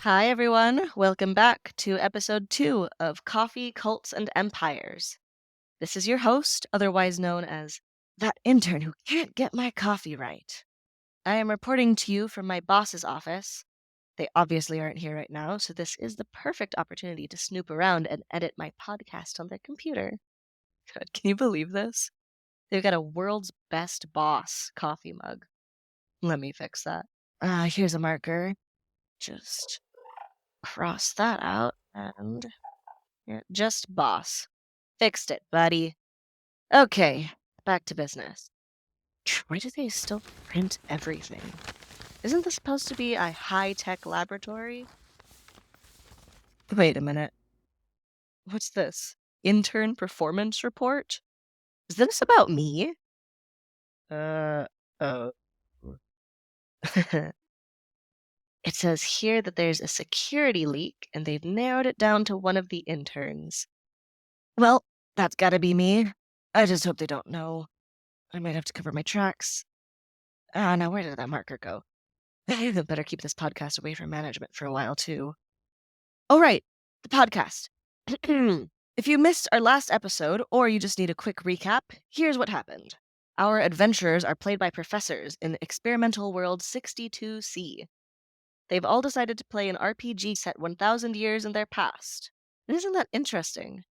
Hi, everyone. Welcome back to episode 2 of Coffee, Cults, and Empires. This is your host, otherwise known as that intern who can't get my coffee right. I am reporting to you from my boss's office. They obviously aren't here right now, so this is the perfect opportunity to snoop around and edit my podcast on their computer. God, can you believe this? They've got a world's best boss coffee mug. Let me fix that. Here's a marker. Just cross that out and just boss. Fixed it, buddy. Okay, back to business. Why do they still print everything? Isn't this supposed to be a high-tech laboratory? Wait a minute. What's this? Intern performance report? Is this about me? Oh. It says here that there's a security leak, and they've narrowed it down to one of the interns. Well, that's gotta be me. I just hope they don't know. I might have to cover my tracks. Now where did that marker go? I better keep this podcast away from management for a while, too. Oh, right, the podcast. If you missed our last episode, or you just need a quick recap, here's what happened. Our adventurers are played by professors in Experimental World 62C. They've all decided to play an RPG set 1,000 years in their past. Isn't that interesting?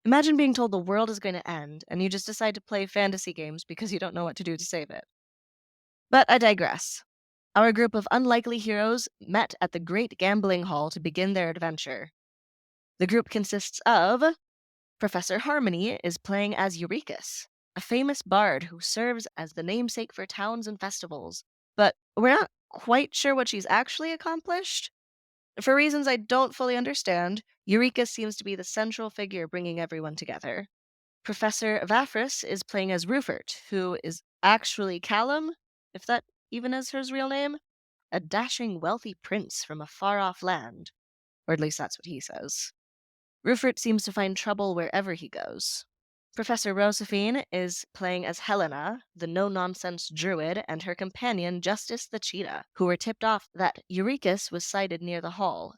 Imagine being told the world is going to end, and you just decide to play fantasy games because you don't know what to do to save it. But I digress. Our group of unlikely heroes met at the Great Gambling Hall to begin their adventure. The group consists of Professor Harmony is playing as Eurekis, a famous bard who serves as the namesake for towns and festivals, but we're not quite sure what she's actually accomplished. For reasons I don't fully understand, Eurekis seems to be the central figure bringing everyone together. Professor Vafrus is playing as Ruffort, who is actually Calumn, if that even is his real name, a dashing, wealthy prince from a far-off land. Or at least that's what he says. Ruffort seems to find trouble wherever he goes. Professor Rozafeen is playing as Hellena, the no-nonsense druid, and her companion Justice the cheetah, who were tipped off that Eurekis was sighted near the hall,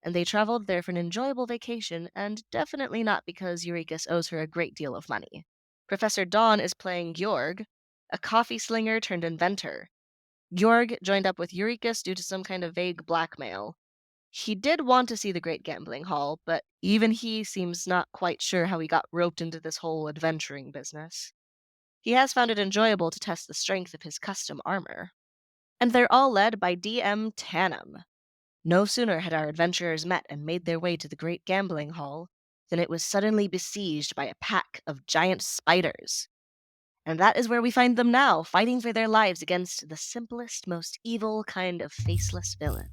and they traveled there for an enjoyable vacation, and definitely not because Eurekis owes her a great deal of money. Professor Dawn is playing Georg, a coffee slinger turned inventor. Georg joined up with Eurekis due to some kind of vague blackmail. He did want to see the Great Gambling Hall, but even he seems not quite sure how he got roped into this whole adventuring business. He has found it enjoyable to test the strength of his custom armor. And they're all led by DM Tanam. No sooner had our adventurers met and made their way to the Great Gambling Hall than it was suddenly besieged by a pack of giant spiders. And that is where we find them now, fighting for their lives against the simplest, most evil kind of faceless villain.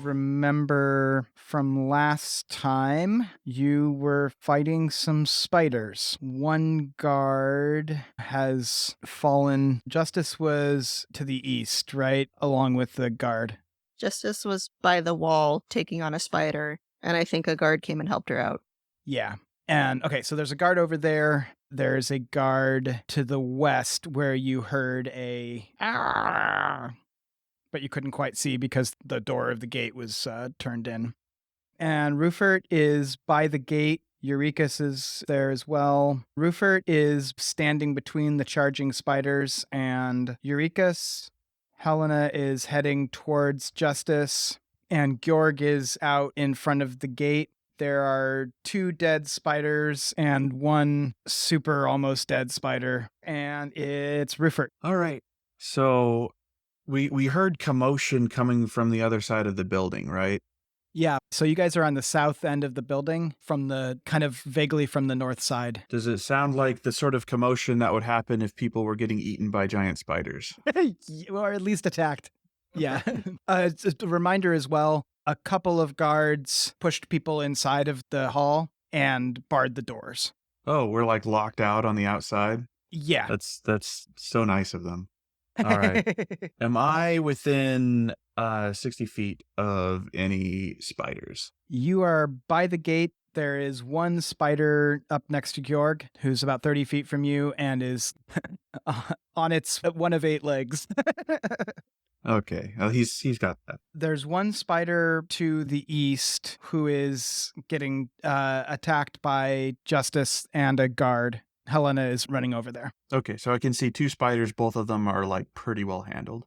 Remember from last time, you were fighting some spiders. One guard has fallen. Justice was to the east, right? Along with the guard. Justice was by the wall taking on a spider, and I think a guard came and helped her out. Yeah. And okay, so there's a guard over there. There's a guard to the west where you heard a but you couldn't quite see because the door of the gate was turned in. And Ruffort is by the gate. Eurekis is there as well. Ruffort is standing between the charging spiders and Eurekis. Hellena is heading towards Justice, and Georg is out in front of the gate. There are 2 dead spiders and 1 super almost dead spider, and it's Ruffort. All right. So we heard commotion coming from the other side of the building, right? Yeah, so you guys are on the south end of the building from the kind of vaguely from the north side. Does it sound like the sort of commotion that would happen if people were getting eaten by giant spiders? Or at least attacked. Yeah. Just a reminder as well, a couple of guards pushed people inside of the hall and barred the doors. Oh, we're like locked out on the outside? Yeah. That's so nice of them. All right. Am I within 60 feet of any spiders? You are by the gate. There is one spider up next to Georg, who's about 30 feet from you and is on its one of 8 legs. Okay. Oh, he's got that. There's one spider to the east who is getting attacked by Justice and a guard. Hellena is running over there. Okay, so I can see 2 spiders. Both of them are like pretty well handled.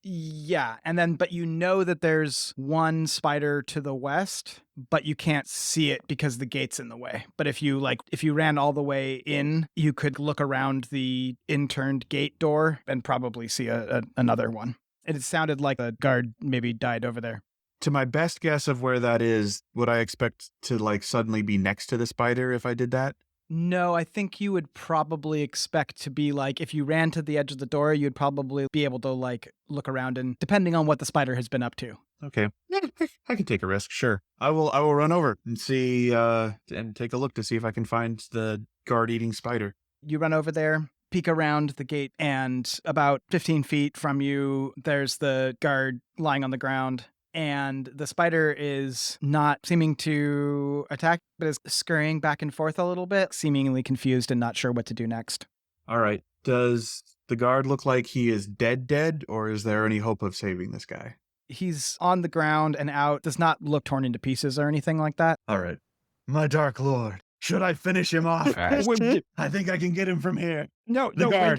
Yeah, and then but you know that there's one spider to the west, but you can't see it because the gate's in the way. But if you ran all the way in, you could look around the interned gate door and probably see another one. It sounded like a guard maybe died over there. To my best guess of where that is, would I expect to like suddenly be next to the spider if I did that? No, I think you would probably expect to be like, if you ran to the edge of the door, you'd probably be able to like look around and depending on what the spider has been up to. Okay. Yeah, I can take a risk, sure. I will run over and see and take a look to see if I can find the guard eating spider. You run over there, peek around the gate, and about 15 feet from you, there's the guard lying on the ground. And the spider is not seeming to attack, but is scurrying back and forth a little bit, seemingly confused and not sure what to do next. All right. Does the guard look like he is dead, or is there any hope of saving this guy? He's on the ground and out, does not look torn into pieces or anything like that. All right. My dark lord, should I finish him off? I think I can get him from here. No, The guard.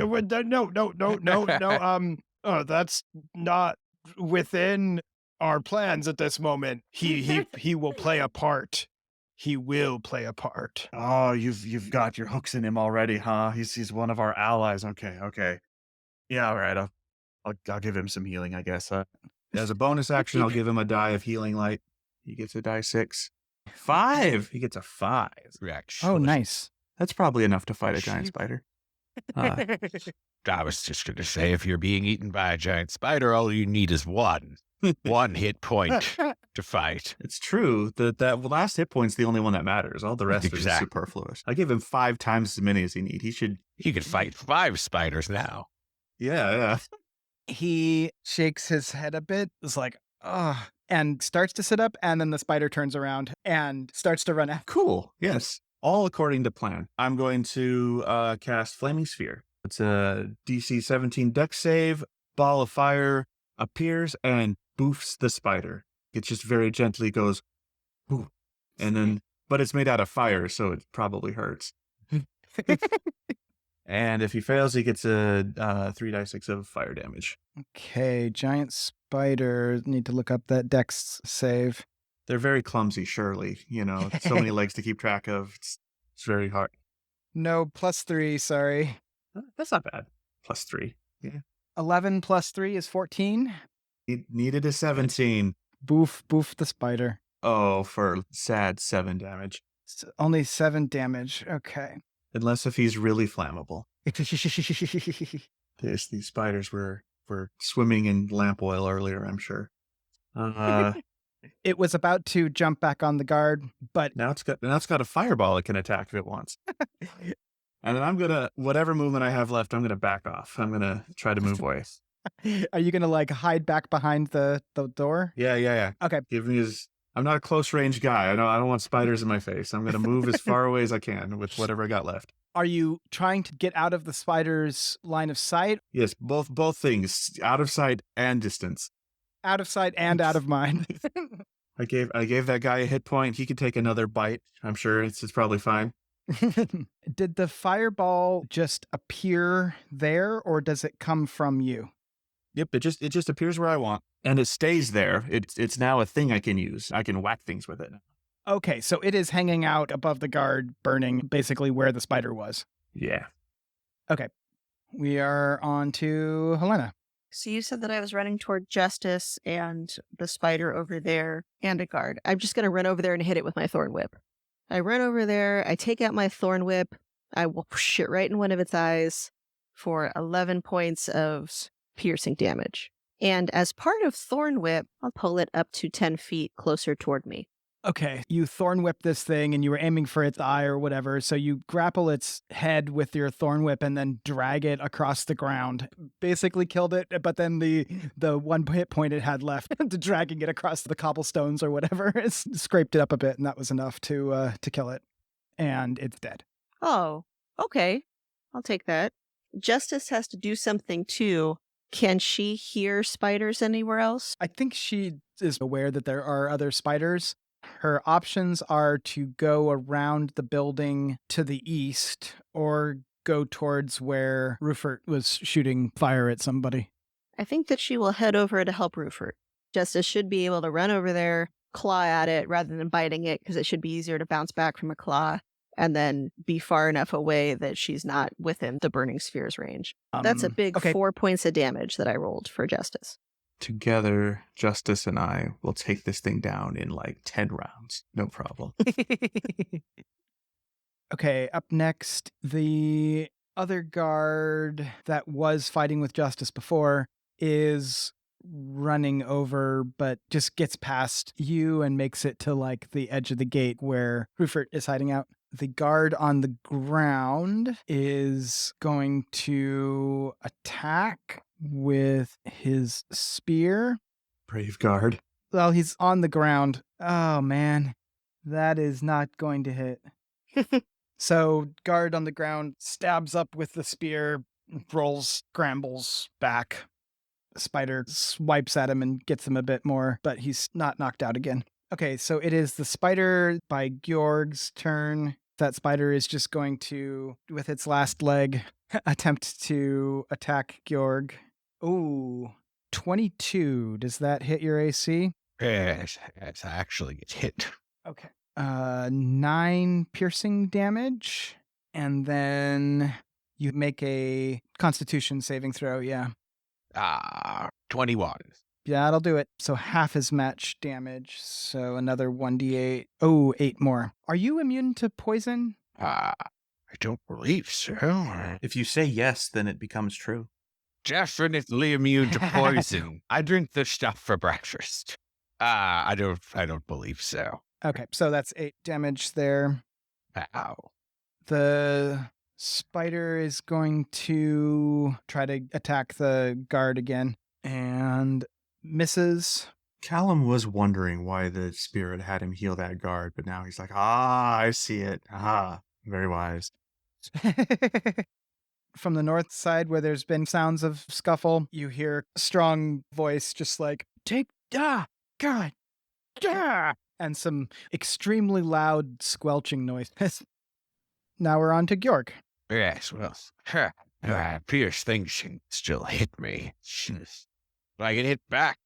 no. That's not within our plans at this moment. He will play a part. He will play a part. Oh, you've got your hooks in him already, huh? He's one of our allies. Okay. Yeah, all right. I'll give him some healing, I guess. As a bonus action, I'll give him a die of healing light. He gets a die 6. 5. He gets a 5. Oh, nice. That's probably enough to fight a giant spider. I was just going to say, if you're being eaten by a giant spider, all you need is one hit point to fight. It's true that last hit point's the only one that matters. All the rest are just Exactly. superfluous. I give him 5 times as many as he need. He could fight 5 spiders now. Yeah. He shakes his head a bit, is like, ugh, and starts to sit up, and then the spider turns around and starts to run after. Cool. Yes. All according to plan. I'm going to cast Flaming Sphere. It's a DC 17 dex save. Ball of fire appears and boofs the spider. It just very gently goes, "Ooh," and then, but it's made out of fire, so it probably hurts. And if he fails, he gets a 3d6 of fire damage. Okay, giant spider. Need to look up that dex save. They're very clumsy, surely. So many legs to keep track of. It's very hard. No, +3, sorry. That's not bad. +3. Yeah. 11 plus 3 is 14. He needed a 17. Boof the spider. Oh, for sad 7 damage. Only 7 damage. Okay. Unless if he's really flammable. These spiders were swimming in lamp oil earlier, I'm sure. It was about to jump back on the guard, but Now it's got a fireball it can attack if it wants. And then I'm gonna, whatever movement I have left, I'm gonna back off. I'm gonna try to move away. are you gonna like hide back behind the door? Yeah. Okay. I'm not a close range guy. I don't want spiders in my face. I'm gonna move as far away as I can with whatever I got left. Are you trying to get out of the spider's line of sight? Yes, both things, out of sight and distance. Out of sight and out of mind. I gave that guy a hit point. He could take another bite. I'm sure it's probably fine. Did the fireball just appear there, or does it come from you? Yep, it just appears where I want, and it stays there. It's now a thing I can use. I can whack things with it. Okay, so it is hanging out above the guard, burning basically where the spider was. Yeah. We are on to Hellena. So you said that I was running toward Justice and the spider over there and a guard. I'm just going to run over there and hit it with my thorn whip. I run over there, I take out my thorn whip, I will push it right in one of its eyes for 11 points of piercing damage. And as part of thorn whip, I'll pull it up to 10 feet closer toward me. Okay, you thorn whip this thing and you were aiming for its eye or whatever, so you grapple its head with your thorn whip and then drag it across the ground. Basically killed it, but then the one hit point it had left, dragging it across the cobblestones or whatever, scraped it up a bit, and that was enough to kill it. And it's dead. Oh, okay. I'll take that. Justice has to do something too. Can she hear spiders anywhere else? I think she is aware that there are other spiders. Her options are to go around the building to the east or go towards where Ruffort was shooting fire at somebody. I think that she will head over to help Ruffort. Justice should be able to run over there, claw at it rather than biting it, because it should be easier to bounce back from a claw, and then be far enough away that she's not within the burning sphere's range. That's a big okay. 4 points of damage that I rolled for Justice. Together, Justice and I will take this thing down in like 10 rounds. No problem. Okay, up next, the other guard that was fighting with Justice before is running over, but just gets past you and makes it to like the edge of the gate where Ruffort is hiding out. The guard on the ground is going to attack with his spear. Brave guard. Well, he's on the ground. Oh, man. That is not going to hit. So, guard on the ground stabs up with the spear, rolls, scrambles back. Spider swipes at him and gets him a bit more, but he's not knocked out again. Okay, so it is the spider by Georg's turn. That spider is just going to, with its last leg, attempt to attack Georg. Ooh, 22. Does that hit your AC? Yes, actually gets hit. Okay. 9 piercing damage, and then you make a Constitution saving throw, yeah. 21. Yeah, that'll do it. So half his match damage, so another 1d8. Oh, 8 more. Are you immune to poison? I don't believe so. If you say yes, then it becomes true. Definitely immune to poison. I drink this stuff for breakfast. I don't believe so. Okay, so that's 8 damage there. Ow. The spider is going to try to attack the guard again and misses. Calumn was wondering why the spirit had him heal that guard, but now he's like, I see it. Very wise. From the north side, where there's been sounds of scuffle, you hear a strong voice just like, take, God, and some extremely loud squelching noises. Now we're on to Georg. Yes, well, Pierce thinks she can still hit me. But I can hit back.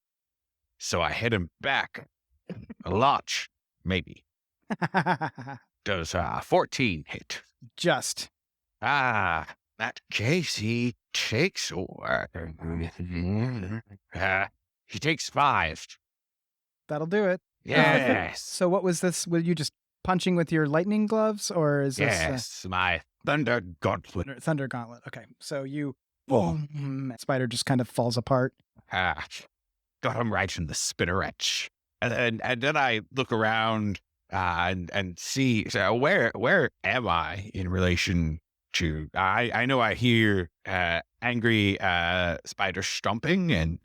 So I hit him back. A lot, maybe. Does 14 hit? Just. That case, he takes... he takes 5. That'll do it. Yes. So what was this? Were you just punching with your lightning gloves, or is this... Yes, my Thunder Gauntlet. Thunder Gauntlet. Okay, so you... Boom. Spider just kind of falls apart. Got him right in the spinneret. And then I look around and see, so where am I in relation to... I know I hear angry spider stomping and...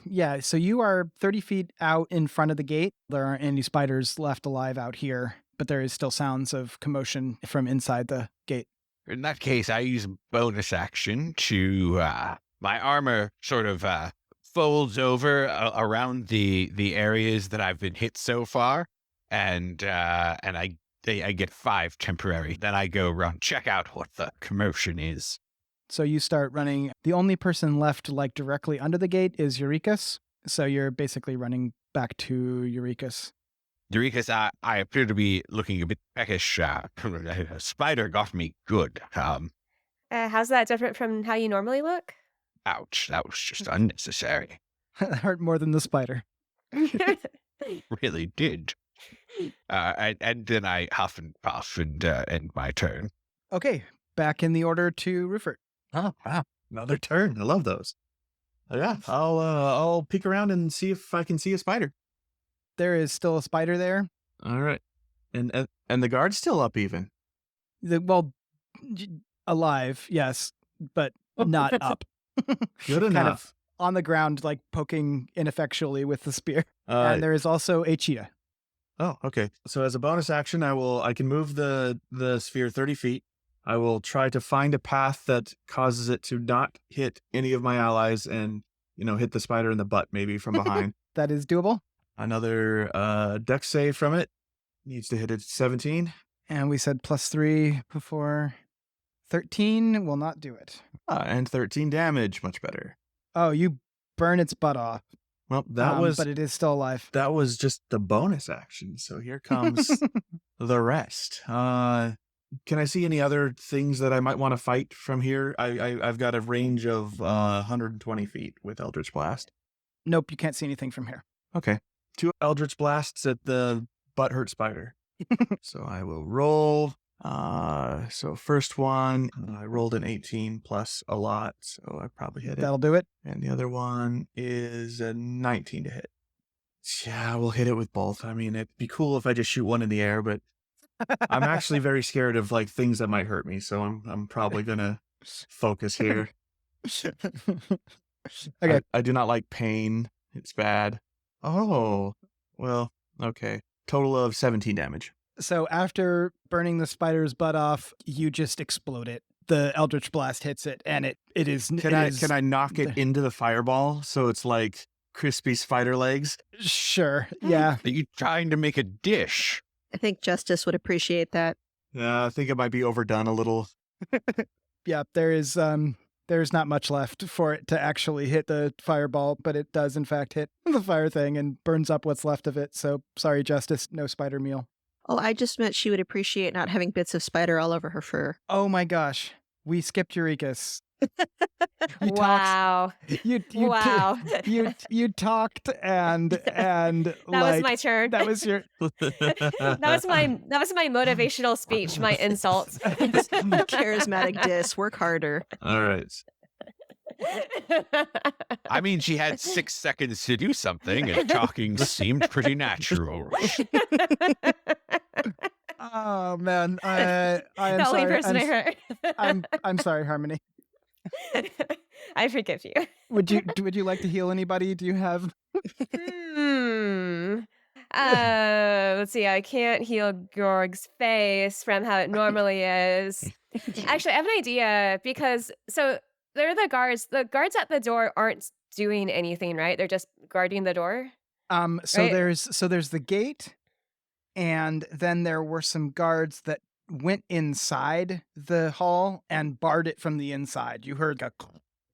Yeah, so you are 30 feet out in front of the gate. There aren't any spiders left alive out here, but there is still sounds of commotion from inside the gate. In that case, I use a bonus action to... my armor sort of folds over around the areas that I've been hit so far, and I get 5 temporary. Then I go run, check out what the commotion is. So you start running. The only person left like directly under the gate is Eurekas. So you're basically running back to Eurekas. Eurekas, I appear to be looking a bit peckish. A spider got me good. How's that different from how you normally look? Ouch, that was just unnecessary. That hurt more than the spider. Really did. And then I huff and puff and end my turn. Okay, back in the order to Ruffort. Oh, wow. Another turn. I love those. Yeah, I'll peek around and see if I can see a spider. There is still a spider there. All right. And the guard's still up even. Alive, yes, but not up. Good Kind enough. of on the ground, like poking ineffectually with the spear. And there is also a cheetah. Oh, okay. So as a bonus action, I can move the sphere 30 feet. I will try to find a path that causes it to not hit any of my allies and, hit the spider in the butt maybe from behind. That is doable. Another dex save from it. Needs to hit it 17. And we said +3 before. 13 will not do it. And 13 damage. Much better. Oh, you burn its butt off. Well, but it is still alive. That was just the bonus action. So here comes the rest. Can I see any other things that I might want to fight from here? I've got a range of 120 feet with Eldritch Blast. Nope, you can't see anything from here. Okay. 2 Eldritch Blasts at the butthurt spider. So I will roll. So first one, I rolled an 18 plus a lot, so I probably hit it. That'll do it. And the other one is a 19 to hit. Yeah, we'll hit it with both. I mean, it'd be cool if I just shoot one in the air, but I'm actually very scared of things that might hurt me, so I'm probably gonna focus here. Okay. I do not like pain. It's bad. Oh, well, okay. Total of 17 damage. So after burning the spider's butt off, you just explode it. The Eldritch Blast hits it, and it is... Can I knock it into the fireball so it's like crispy spider legs? Sure, yeah. Are you trying to make a dish? I think Justice would appreciate that. Yeah, I think it might be overdone a little. Yeah, there's not much left for it to actually hit the fireball, but it does in fact hit the fire thing and burns up what's left of it. So sorry, Justice, no spider meal. Oh, I just meant she would appreciate not having bits of spider all over her fur. Oh my gosh, we skipped Eureka's. Wow. Wow. You talked and That was my turn. That was your that was my motivational speech, my insult. Charismatic diss, work harder. All right. I mean, she had 6 seconds to do something, and talking seemed pretty natural. Oh man, I am the only sorry. person I hurt. I'm sorry, Harmony. I forgive you. Would you like to heal anybody? Do you have? Let's see. I can't heal Georg's face from how it normally is. Actually, I have an idea because they're the guards. The guards at the door aren't doing anything, right? They're just guarding the door. So right? there's the gate, and then there were some guards that went inside the hall and barred it from the inside. You heard a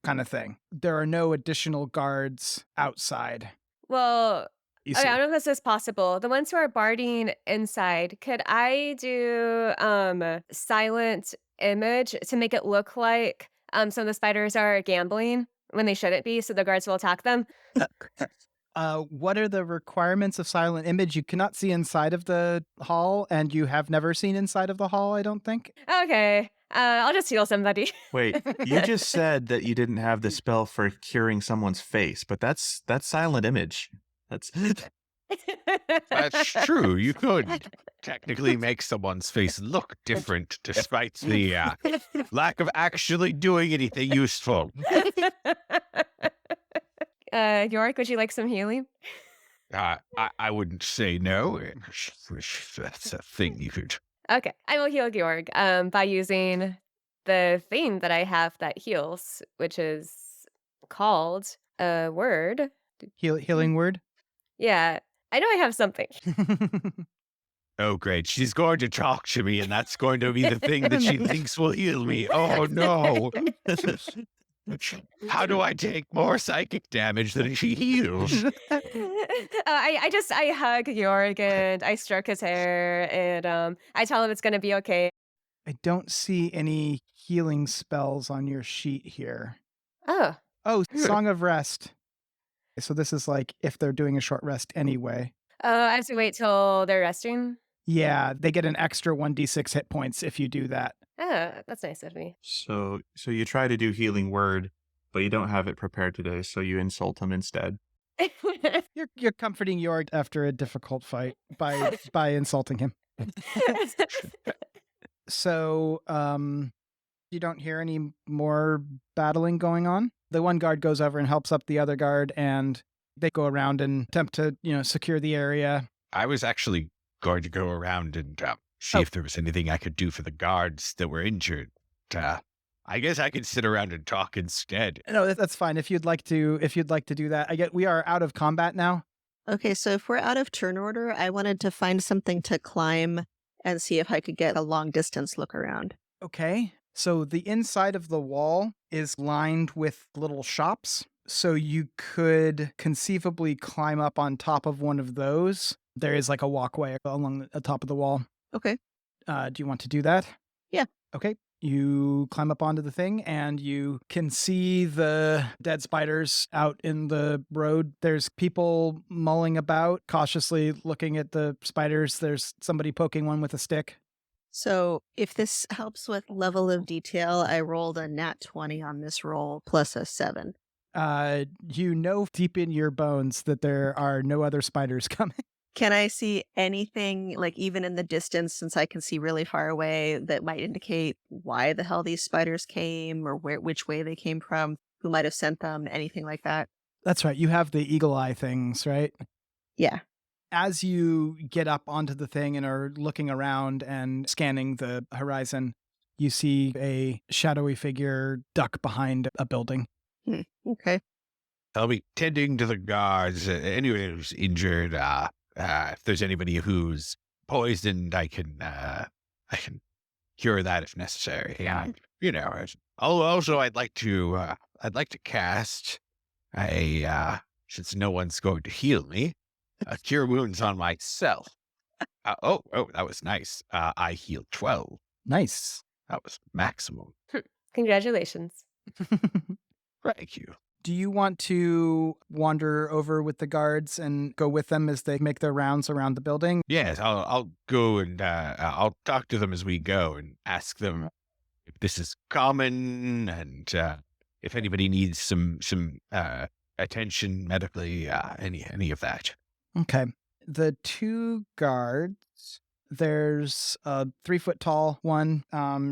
kind of thing. There are no additional guards outside. Well, You okay, see. I don't know if this is possible. The ones who are barding inside, could I do silent image to make it look like some of the spiders are gambling when they shouldn't be, so the guards will attack them? What are the requirements of silent image? You cannot see inside of the hall, and you have never seen inside of the hall, I don't think. Okay, I'll just heal somebody. Wait, you just said that you didn't have the spell for curing someone's face, but that's silent image. That's True. You could technically make someone's face look different despite the lack of actually doing anything useful. York, would you like some healing? I wouldn't say no. That's a thing you could. Okay, I will heal Georg by using the thing that I have that heals, which is called a word. Healing word? Yeah, I know I have something. Oh, great. She's going to talk to me, and that's going to be the thing that she thinks will heal me. Oh, no. How do I take more psychic damage than she heals? I hug Georg and I stroke his hair and I tell him it's going to be okay. I don't see any healing spells on your sheet here. Oh, Oh, Song of Rest. So this is like if they're doing a short rest anyway. I have to wait till they're resting. Yeah, they get an extra 1d6 hit points if you do that. Oh, that's nice of me. So you try to do healing word, but you don't have it prepared today, so you insult him instead. You're comforting Yord after a difficult fight by insulting him. So, you don't hear any more battling going on. The one guard goes over and helps up the other guard, and they go around and attempt to, secure the area. I was actually going to go around and see if there was anything I could do for the guards that were injured. I guess I could sit around and talk instead. No, that's fine. If you'd like to do that. We are out of combat now. Okay, so if we're out of turn order, I wanted to find something to climb and see if I could get a long distance look around. Okay. So the inside of the wall is lined with little shops. So you could conceivably climb up on top of one of those. There is like a walkway along the top of the wall. Okay. Do you want to do that? Yeah. Okay. You climb up onto the thing and you can see the dead spiders out in the road. There's people mulling about, cautiously looking at the spiders. There's somebody poking one with a stick. So if this helps with level of detail, I rolled a nat 20 on this roll plus a 7. You know deep in your bones that there are no other spiders coming. Can I see anything, like even in the distance, since I can see really far away, that might indicate why the hell these spiders came or which way they came from, who might have sent them, anything like that? That's right. You have the eagle eye things, right? Yeah. As you get up onto the thing and are looking around and scanning the horizon, you see a shadowy figure duck behind a building. Okay. I'll be tending to the guards. Anyone who's injured, if there's anybody who's poisoned, I can cure that if necessary. Yeah, Also, I'd like to cast since no one's going to heal me, cure wounds on myself. That was nice. I healed 12. Nice. That was maximum. Congratulations. Thank you. Do you want to wander over with the guards and go with them as they make their rounds around the building? Yes, I'll go and I'll talk to them as we go and ask them if this is common and if anybody needs some attention medically, any of that. Okay. The two guards, there's a 3-foot tall one.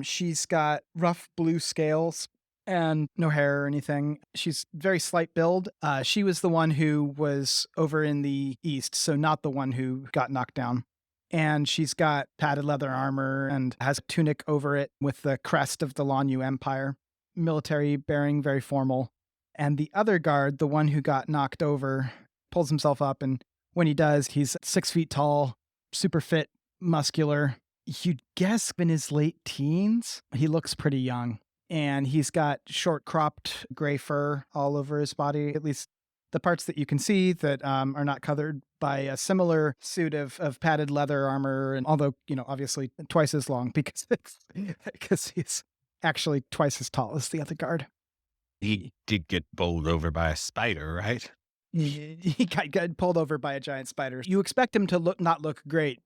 She's got rough blue scales and no hair or anything. She's very slight build. She was the one who was over in the east, so not the one who got knocked down. And she's got padded leather armor and has a tunic over it with the crest of the Lanyu Empire. Military bearing, very formal. And the other guard, the one who got knocked over, pulls himself up, and when he does, he's 6 feet tall, super fit, muscular. You'd guess in his late teens. He looks pretty young. And he's got short cropped gray fur all over his body, at least the parts that you can see that are not covered by a similar suit of padded leather armor. And although, obviously twice as long because he's actually twice as tall as the other guard. He did get bowled over by a spider, right? He got pulled over by a giant spider. You expect him to not look great,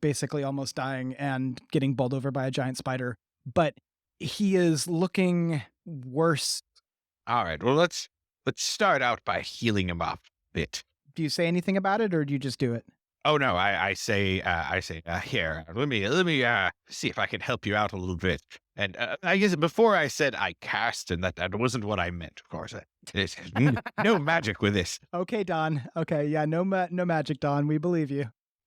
basically almost dying and getting bowled over by a giant spider. But he is looking worse. All right. Well, let's start out by healing him up a bit. Do you say anything about it, or do you just do it? Oh no, I say here. Let me see if I can help you out a little bit. And I guess before I said I cast, and that wasn't what I meant. Of course, there's no magic with this. Okay, Don. Okay, yeah, no magic, Don. We believe you.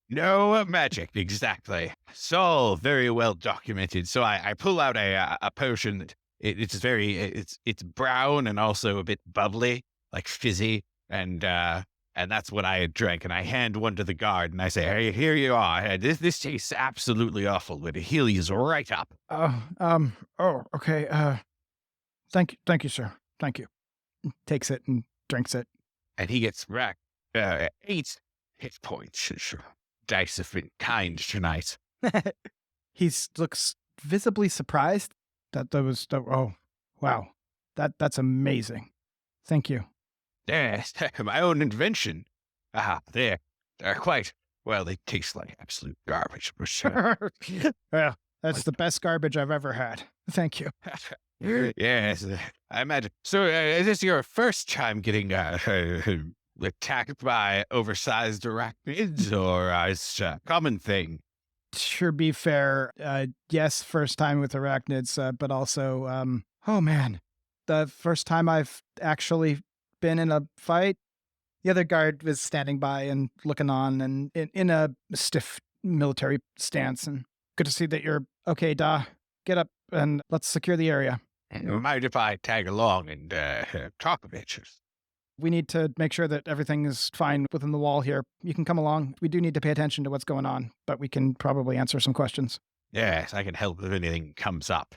No magic, exactly. It's all very well documented. So I pull out a potion that it's brown and also a bit bubbly, like fizzy, and that's what I had drank. And I hand one to the guard and I say, "Hey, here you are. This tastes absolutely awful, but it heals you right up." Okay. Thank you, sir. Thank you. Takes it and drinks it. And he gets back 8 hit points. Dice have been kind tonight. He looks visibly surprised. Oh, wow. That's amazing. Thank you. Yes, my own invention. They're quite, well, they taste like absolute garbage. Well, that's the best garbage I've ever had. Thank you. Yes, I imagine. So, is this your first time getting attacked by oversized arachnids, or is it a common thing? To be fair, yes, first time with arachnids, but also, oh man, the first time I've actually been in a fight. The other guard was standing by and looking on and in a stiff military stance. And good to see that you're okay, Da. Get up and let's secure the area. Mind if I tag along and talk a bit? We need to make sure that everything is fine within the wall here. You can come along. We do need to pay attention to what's going on, but we can probably answer some questions. Yes, I can help if anything comes up.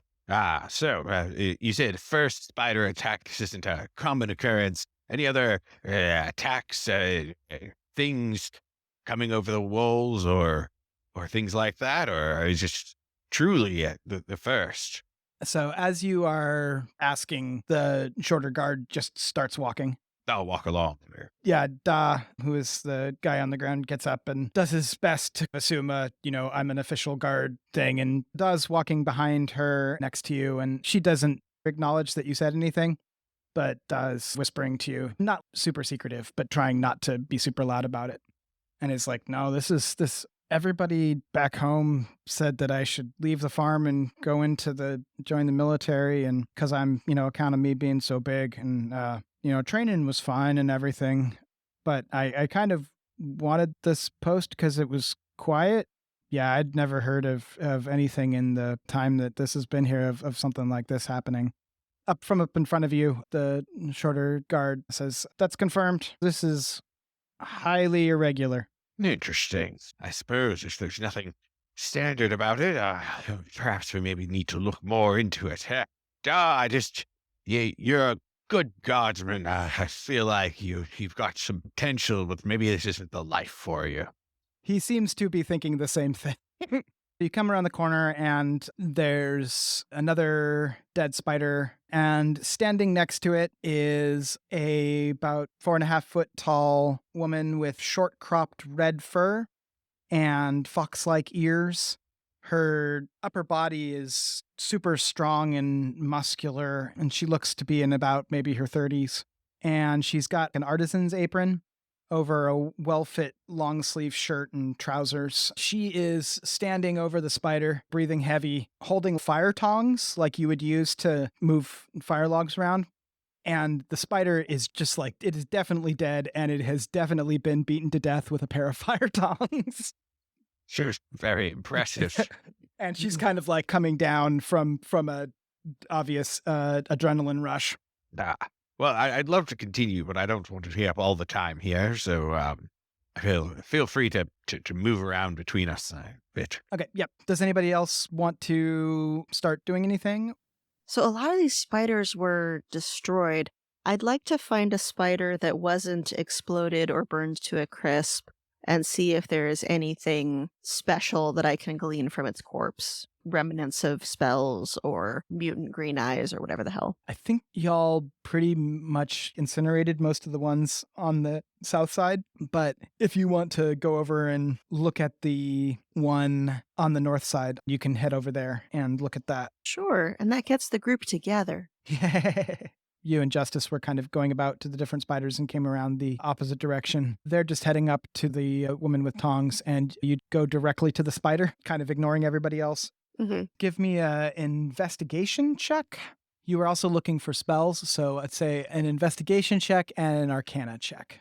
So you said first spider attack. This isn't a common occurrence. Any other attacks, things coming over the walls or things like that, or is just truly the first? So as you are asking, the shorter guard just starts walking. I'll walk along. Yeah, Da, who is the guy on the ground, gets up and does his best to assume I'm an official guard thing, and Da's walking behind her next to you, and she doesn't acknowledge that you said anything, but Da's whispering to you, not super secretive, but trying not to be super loud about it. And it's like, no, this. Everybody back home said that I should leave the farm and go join the military, and because I'm, account of me being so big, and training was fine and everything, but I kind of wanted this post because it was quiet. Yeah, I'd never heard of anything in the time that this has been here of something like this happening. Up in front of you, the shorter guard says, "That's confirmed. This is highly irregular." Interesting. I suppose if there's nothing standard about it, perhaps we maybe need to look more into it. You're a good guardsman. I feel like you've got some potential, but maybe this isn't the life for you. He seems to be thinking the same thing. You come around the corner and there's another dead spider, and standing next to it is a about 4.5 foot tall woman with short cropped red fur and fox-like ears. Her upper body is super strong and muscular, and she looks to be in about maybe her 30s. And she's got an artisan's apron over a well-fit long-sleeve shirt and trousers. She is standing over the spider, breathing heavy, holding fire tongs like you would use to move fire logs around. And the spider is just like, it is definitely dead, and it has definitely been beaten to death with a pair of fire tongs. Sure, very impressive. And she's kind of like coming down from a obvious adrenaline rush. Well, I'd love to continue, but I don't want to be up all the time here, so feel free to move around between us a bit. Okay, yep. Does anybody else want to start doing anything? So a lot of these spiders were destroyed. I'd like to find a spider that wasn't exploded or burned to a crisp and see if there is anything special that I can glean from its corpse. Remnants of spells or mutant green eyes or whatever the hell. I think y'all pretty much incinerated most of the ones on the south side, but if you want to go over and look at the one on the north side, you can head over there and look at that. Sure, and that gets the group together. You and Justice were kind of going about to the different spiders and came around the opposite direction. They're just heading up to the woman with tongs, and you go directly to the spider, kind of ignoring everybody else. Mm-hmm. Give me an investigation check. You were also looking for spells, so I'd say an investigation check and an arcana check.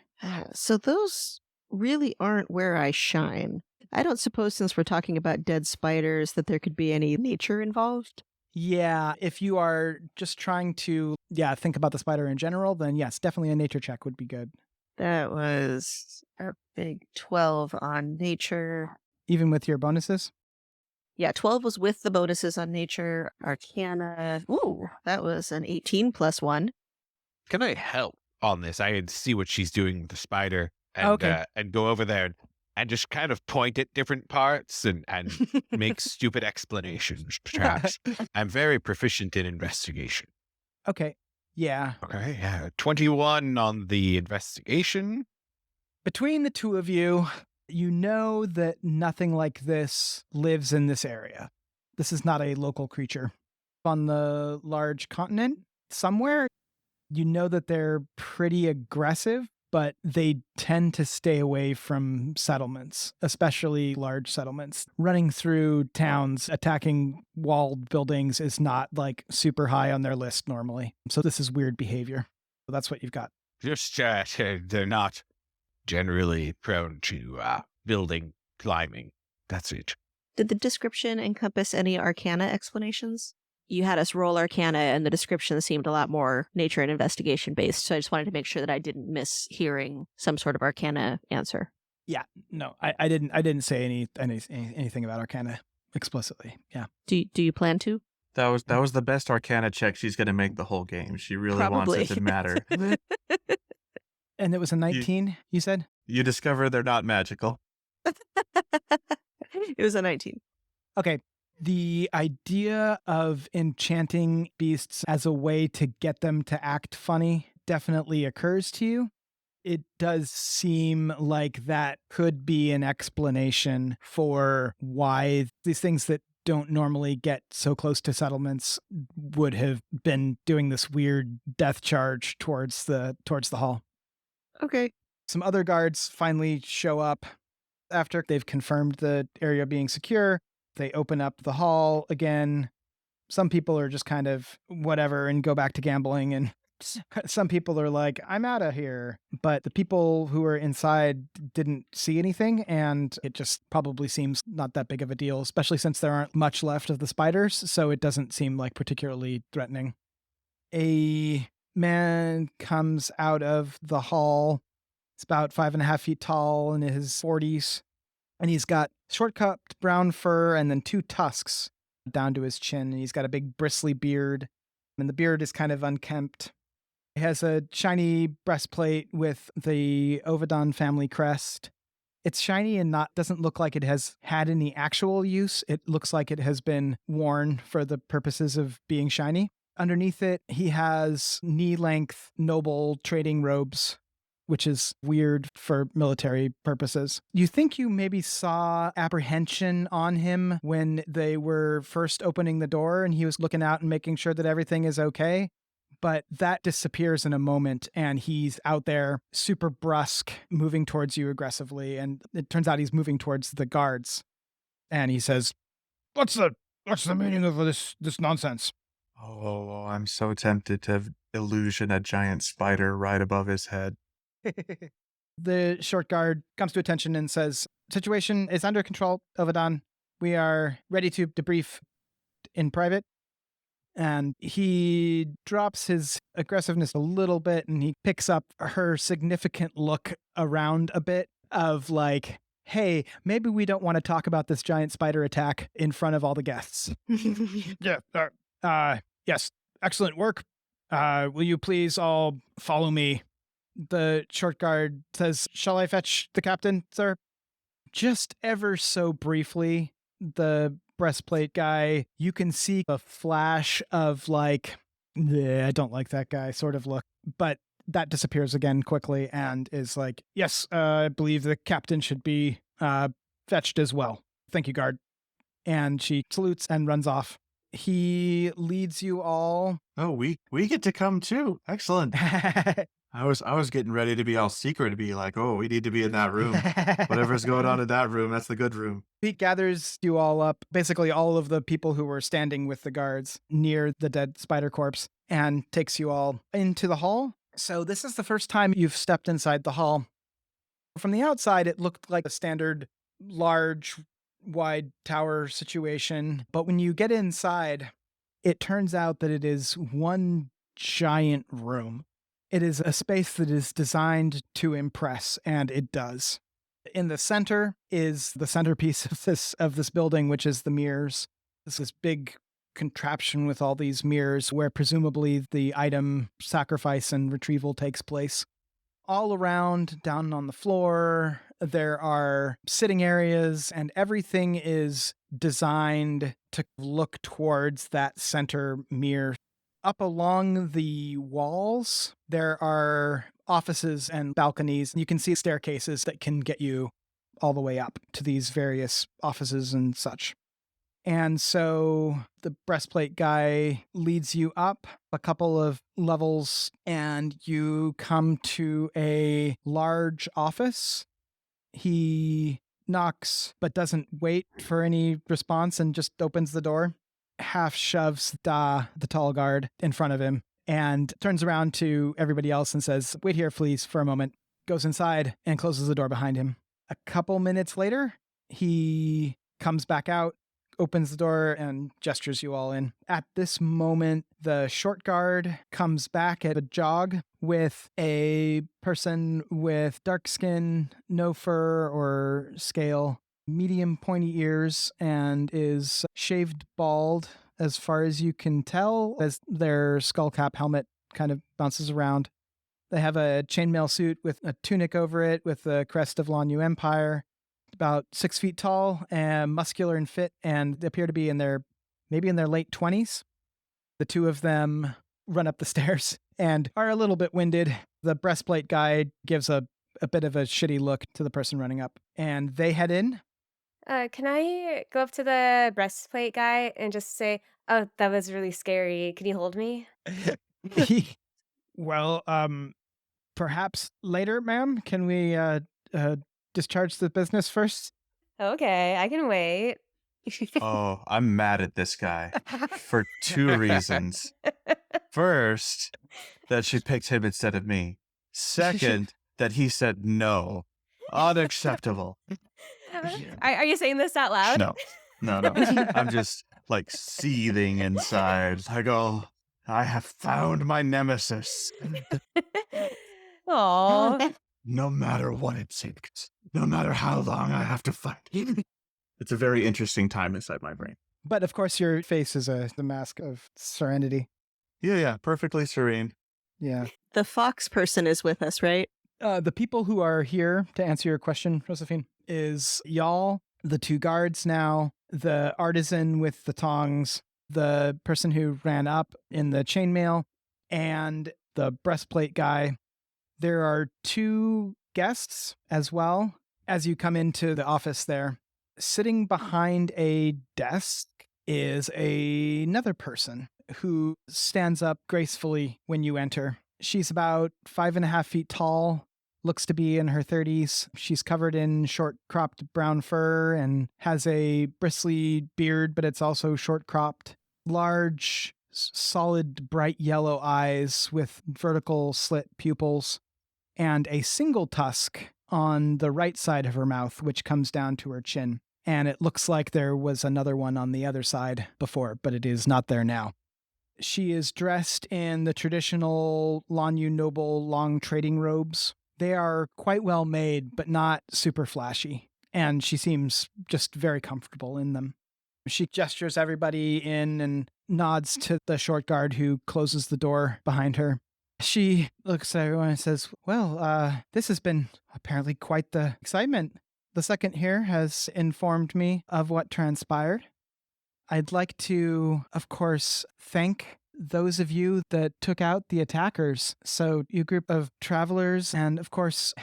So those really aren't where I shine. I don't suppose, since we're talking about dead spiders, that there could be any nature involved. Yeah, if you are just trying to, think about the spider in general, then yes, definitely a nature check would be good. That was a big 12 on nature. Even with your bonuses? Yeah, 12 was with the bonuses on nature. Arcana, ooh, that was an 18 plus 1. Can I help on this? I can see what she's doing with the spider and Okay. And go over there and just kind of point at different parts and make stupid explanations, perhaps. I'm very proficient in investigation. Okay. Yeah. Okay, 21 on the investigation. Between the two of you, you know that nothing like this lives in this area. This is not a local creature. On the large continent, somewhere, you know that they're pretty aggressive, but they tend to stay away from settlements, especially large settlements. Running through towns, attacking walled buildings is not like super high on their list normally. So this is weird behavior. So that's what you've got. Just, they're not generally prone to building, climbing. That's it. Did the description encompass any arcana explanations? You had us roll arcana, and the description seemed a lot more nature and investigation based. So I just wanted to make sure that I didn't miss hearing some sort of arcana answer. Yeah, no, I didn't say anything about arcana explicitly. Yeah. Do you plan to? That was the best arcana check she's going to make the whole game. She really wants it to matter. And it was a 19, you said? You discover they're not magical. It was a 19. Okay. The idea of enchanting beasts as a way to get them to act funny definitely occurs to you. It does seem like that could be an explanation for why these things that don't normally get so close to settlements would have been doing this weird death charge towards the hall. Okay. Some other guards finally show up after they've confirmed the area being secure. They open up the hall again. Some people are just kind of whatever and go back to gambling, and some people are like, I'm out of here. But the people who are inside didn't see anything, and it just probably seems not that big of a deal, especially since there aren't much left of the spiders, so it doesn't seem like particularly threatening. A man comes out of the hall. It's about 5.5 feet tall, in his 40s. And he's got short-cropped brown fur and then 2 tusks down to his chin. And he's got a big bristly beard. And the beard is kind of unkempt. He has a shiny breastplate with the Ovidon family crest. It's shiny and doesn't look like it has had any actual use. It looks like it has been worn for the purposes of being shiny. Underneath it, he has knee-length noble trading robes, which is weird for military purposes. You think you maybe saw apprehension on him when they were first opening the door and he was looking out and making sure that everything is okay. But that disappears in a moment, and he's out there super brusque, moving towards you aggressively. And it turns out he's moving towards the guards. And he says, What's the meaning of this nonsense? Oh, I'm so tempted to illusion a giant spider right above his head. The short guard comes to attention and says, Situation is under control, Ovidon. We are ready to debrief in private. And he drops his aggressiveness a little bit, and he picks up her significant look around a bit of like, hey, maybe we don't want to talk about this giant spider attack in front of all the guests. Yeah. Yes. Excellent work. Will you please all follow me? The short guard says, Shall I fetch the captain, sir? Just ever so briefly, the breastplate guy, you can see a flash of like, I don't like that guy sort of look, but that disappears again quickly and is like, yes, I believe the captain should be fetched as well. Thank you, guard. And she salutes and runs off. He leads you all. Oh, we get to come too. Excellent. I was getting ready to be all secret to be like, oh, we need to be in that room. Whatever's going on in that room, that's the good room. He gathers you all up, basically all of the people who were standing with the guards near the dead spider corpse, and takes you all into the hall. So this is the first time you've stepped inside the hall. From the outside, it looked like a standard large, wide tower situation. But when you get inside, it turns out that it is one giant room. It is a space that is designed to impress, and it does. In the center is the centerpiece of this building, which is the mirrors. This big contraption with all these mirrors where presumably the item sacrifice and retrieval takes place. All around, down on the floor, there are sitting areas, and everything is designed to look towards that center mirror. Up along the walls, there are offices and balconies. You can see staircases that can get you all the way up to these various offices and such. And so the breastplate guy leads you up a couple of levels, and you come to a large office. He knocks, but doesn't wait for any response and just opens the door. Half shoves the tall guard in front of him and turns around to everybody else and says, "Wait here, please, for a moment." Goes inside and closes the door behind him. A couple minutes later, he comes back out, opens the door, and gestures you all in. At this moment, the short guard comes back at a jog with a person with dark skin, no fur or scale, medium pointy ears, and is shaved bald as far as you can tell, as their skull cap helmet kind of bounces around. They have a chainmail suit with a tunic over it with the crest of Lanyu Empire. About 6 feet tall and muscular and fit, and they appear to be in their late 20s. The two of them run up the stairs and are a little bit winded. The breastplate guy gives a bit of a shitty look to the person running up, and they head in. Can I go up to the breastplate guy and just say, "Oh, that was really scary. Can you hold me?" Well, Perhaps later, ma'am. Can we discharge the business first? Okay, I can wait. Oh, I'm mad at this guy for 2 reasons. First, that she picked him instead of me. Second, that he said no. Unacceptable. Are you saying this out loud? No. I'm just like seething inside. I go, I have found my nemesis. Aw. No matter what it takes, no matter how long I have to fight. It's a very interesting time inside my brain. But of course, your face is the mask of serenity. Yeah, perfectly serene. Yeah. The fox person is with us, right? The people who are here, to answer your question, Rozafeen, is y'all, the 2 guards now, the artisan with the tongs, the person who ran up in the chainmail, and the breastplate guy. There are 2 guests as well as you come into the office there. Sitting behind a desk is another person who stands up gracefully when you enter. She's about 5.5 feet tall, looks to be in her 30s. She's covered in short cropped brown fur and has a bristly beard, but it's also short cropped. Large, solid, bright yellow eyes with vertical slit pupils, and a single tusk on the right side of her mouth, which comes down to her chin. And it looks like there was another one on the other side before, but it is not there now. She is dressed in the traditional Lanyu noble long trading robes. They are quite well made, but not super flashy. And she seems just very comfortable in them. She gestures everybody in and nods to the short guard who closes the door behind her. She looks at everyone and says, "Well, this has been apparently quite the excitement. The second here has informed me of what transpired. I'd like to, of course, thank those of you that took out the attackers. So you group of travelers and, of course,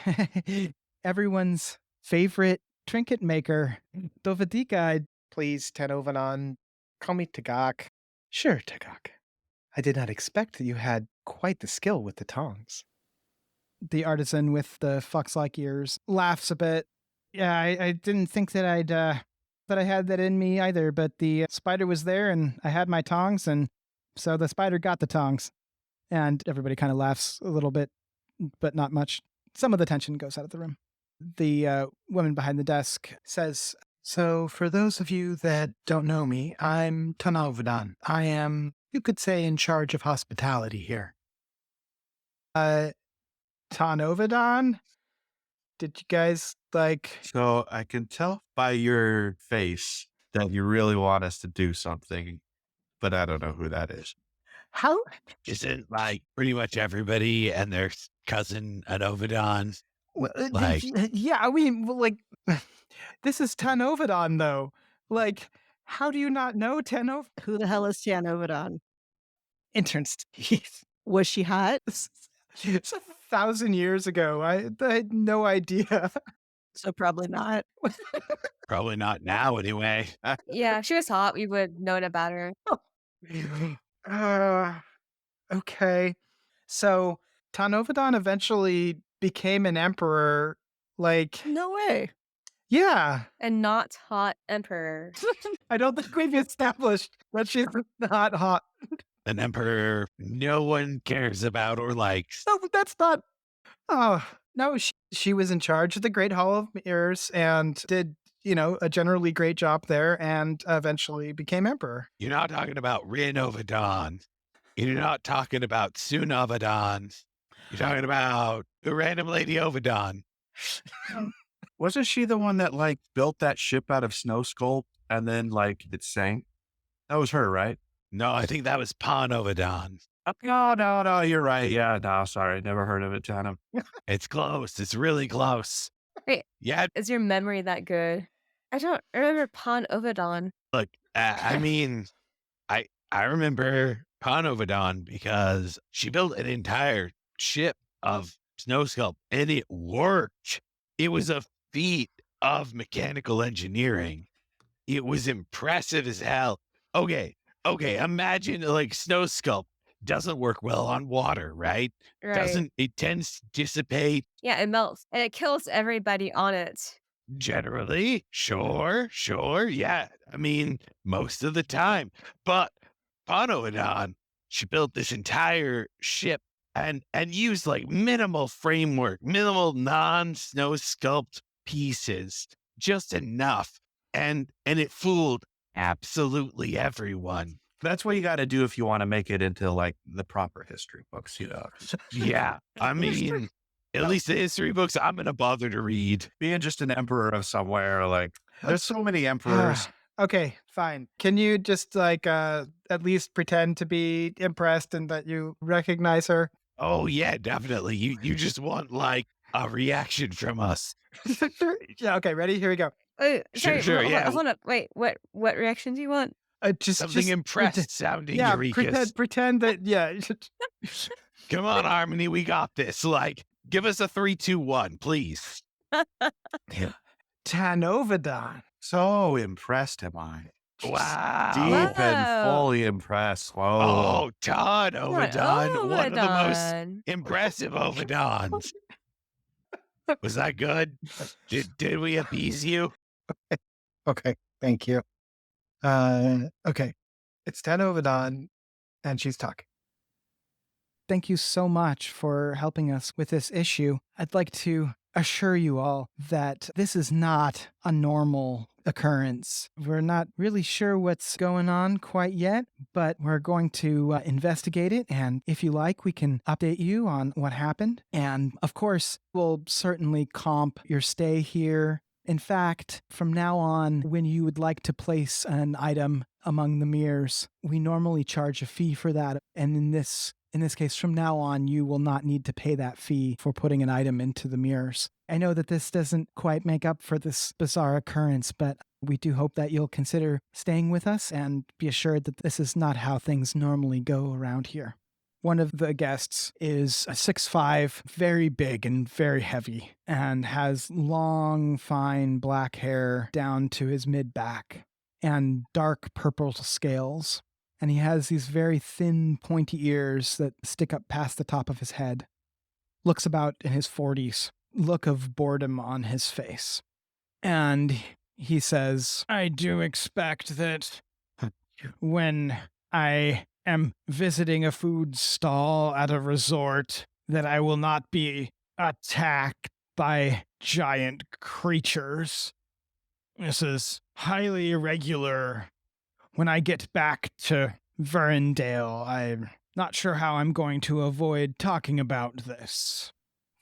everyone's favorite trinket maker, Dovadika." Please, Tenovanon, call me Tagak. Sure, Tagak. I did not expect that you had quite the skill with the tongs. The artisan with the fox-like ears laughs a bit. "Yeah, I didn't think that I had that in me either, but the spider was there and I had my tongs, and so the spider got the tongs." And everybody kind of laughs a little bit, but not much. Some of the tension goes out of the room. The woman behind the desk says, "So, for those of you that don't know me, I'm Tanam. I am, you could say, in charge of hospitality here." "Tanovadan? Did you guys, So I can tell by your face that you really want us to do something, but I don't know who that is. How? Isn't like pretty much everybody and their cousin an Ovidon? Well, Like- yeah, I mean, this is Tanovadan, though. How do you not know Tanov? Who the hell is Tianovodon? Intern's teeth. Was she hot? It's 1,000 years ago. I had no idea. So probably not. Probably not now, anyway. Yeah, if she was hot, we would known about her. Okay. So Tanovadan eventually became an emperor. Like, No way. yeah. And not hot emperor. I don't think we've established that she's not hot. An emperor no one cares about or likes. No, that's not. Oh, no, she was in charge of the Great Hall of Mirrors and did, a generally great job there and eventually became emperor. You're not talking about Rin-Ovadan. You're not talking about Sun-Ovadan. You're talking about the random lady Ovadan. Wasn't she the one that like built that ship out of snow sculpt and then like it sank? That was her, right? No, I think that was Pon-Ovadan. No, you're right. Yeah, no, sorry. Never heard of it, Tanam. It's close. It's really close. Wait. Yeah, Is your memory that good? I don't remember Pon-Ovadan. look, I mean, I remember Pon-Ovadan because she built an entire ship of snow sculpt and it worked. It was a feat of mechanical engineering. It was impressive as hell. Okay, imagine like snow sculpt doesn't work well on water, right? Right. It tends to dissipate Yeah, it melts. And it kills everybody on it. generally. Sure, yeah. I mean, most of the time. But Pon-Ovadan, she built this entire ship and used like minimal framework, minimal non-snow sculpt pieces, just enough. And it fooled absolutely everyone. That's what you got to do if you want to make it into like the proper history books, Yeah, I mean, at least the history books I'm going to bother to read. Being just an emperor of somewhere, like there's so many emperors. Okay, fine. Can you just like at least pretend to be impressed and that you recognize her? Oh yeah, definitely. You just want like a reaction from us. Yeah, okay, ready? Here we go. Sure, sorry, yeah. Hold up. Wait, what reaction do you want? Just Something impressed sounding, yeah, Eureka's. pretend that, yeah. Come on, Harmony, we got this. Like, give us a 3, 2, 1, please. Tanovadan. So impressed am I. Wow. Deep and Wow. fully impressed. Whoa. Oh, Todd Ovadan, one of the most Ovadan. impressive Ovadans. Was that good? Did we appease you? Okay, thank you. Okay. It's Tanovadan, and she's talking. Thank you so much for helping us with this issue. I'd like to assure you all that this is not a normal occurrence. We're not really sure what's going on quite yet, but we're going to investigate it. And if you like, we can update you on what happened. And of course, we'll certainly comp your stay here. In fact, from now on, when you would like to place an item among the mirrors, we normally charge a fee for that. And in this case, from now on, you will not need to pay that fee for putting an item into the mirrors. I know that this doesn't quite make up for this bizarre occurrence, but we do hope that you'll consider staying with us and be assured that this is not how things normally go around here. One of the guests is a 6'5", very big and very heavy, and has long, fine black hair down to his mid-back, and dark purple scales. And he has these very thin, pointy ears that stick up past the top of his head. Looks about in his 40s, look of boredom on his face. And he says, I do expect that when I am visiting a food stall at a resort, that I will not be attacked by giant creatures. This is highly irregular. When I get back to Verendale, I'm not sure how I'm going to avoid talking about this.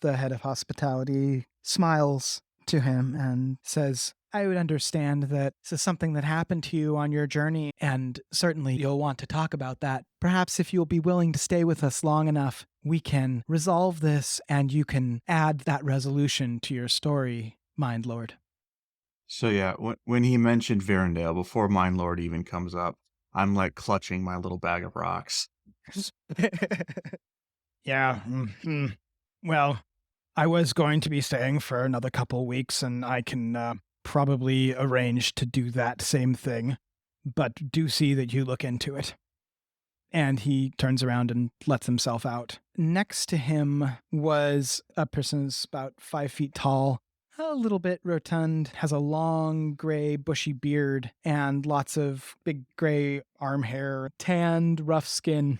The head of hospitality smiles to him and says, I would understand that this is something that happened to you on your journey, and certainly you'll want to talk about that. Perhaps if you'll be willing to stay with us long enough, we can resolve this and you can add that resolution to your story, Mind Lord. So yeah, when he mentioned Verendale, before Mind Lord even comes up, I'm like clutching my little bag of rocks. Yeah. Well, I was going to be staying for another couple weeks, and I can probably arrange to do that same thing. But do see that you look into it. And he turns around and lets himself out. Next to him was a person who's about 5 feet tall, a little bit rotund, has a long gray bushy beard and lots of big gray arm hair, tanned, rough skin.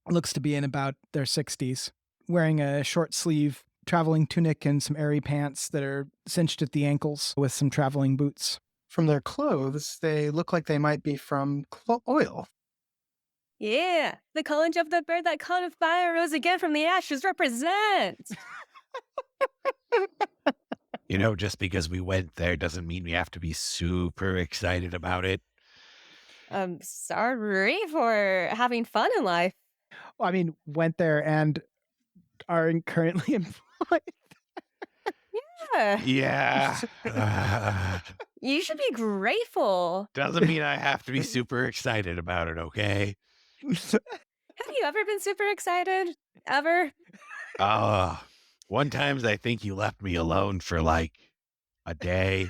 Looks to be in about their 60s, wearing a short sleeve traveling tunic and some airy pants that are cinched at the ankles with some traveling boots. From their clothes, they look like they might be from oil. Yeah, the college of the bird that caught a fire rose again from the ashes represent. You know, just because we went there doesn't mean we have to be super excited about it. I'm sorry for having fun in life. I mean, went there and are currently employed. Yeah, Yeah. you should be grateful. Doesn't mean I have to be super excited about it, okay? Have you ever been super excited? Ever? One time I think you left me alone for like a day.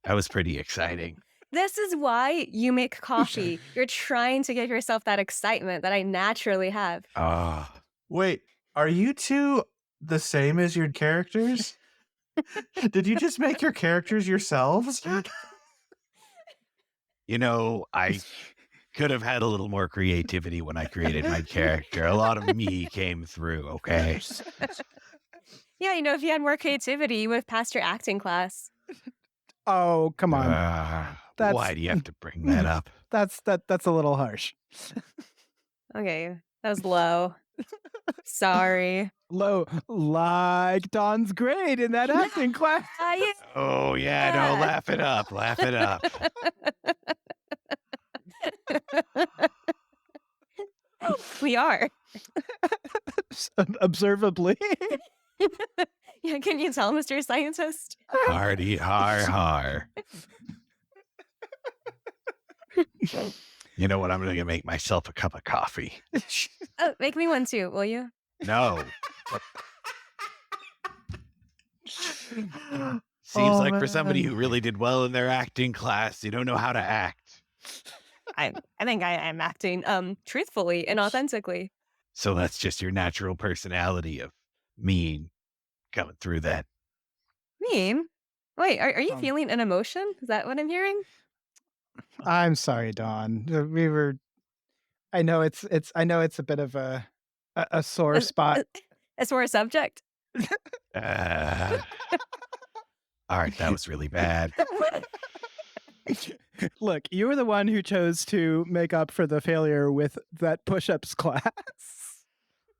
That was pretty exciting. This is why you make coffee. You're trying to give yourself that excitement that I naturally have. Wait, are you two the same as your characters? Did you just make your characters yourselves? You know, I could have had a little more creativity when I created my character. A lot of me came through, okay? Yeah, you know, if you had more creativity, you would have passed your acting class. Oh, come on. That's- Why do you have to bring that up? That's a little harsh. Okay, that was low. Sorry. Low, like Don's grade in that acting class. Yeah. Oh, yeah, no, laugh it up. Laugh it up. We are. Observably. Yeah, can you tell, Mr. Scientist? Hardy, har. You know what? I'm going to make myself a cup of coffee. Oh, make me one too, will you? No. Seems like for somebody who really did well in their acting class, you don't know how to act. I think I am acting truthfully and authentically. So that's just your natural personality of mean coming through that. Mean? Wait, are you feeling an emotion? Is that what I'm hearing? I'm sorry, Dawn. We were. I know it's a bit of a sore spot. A sore subject? All right, that was really bad. Look, you were the one who chose to make up for the failure with that push-ups class.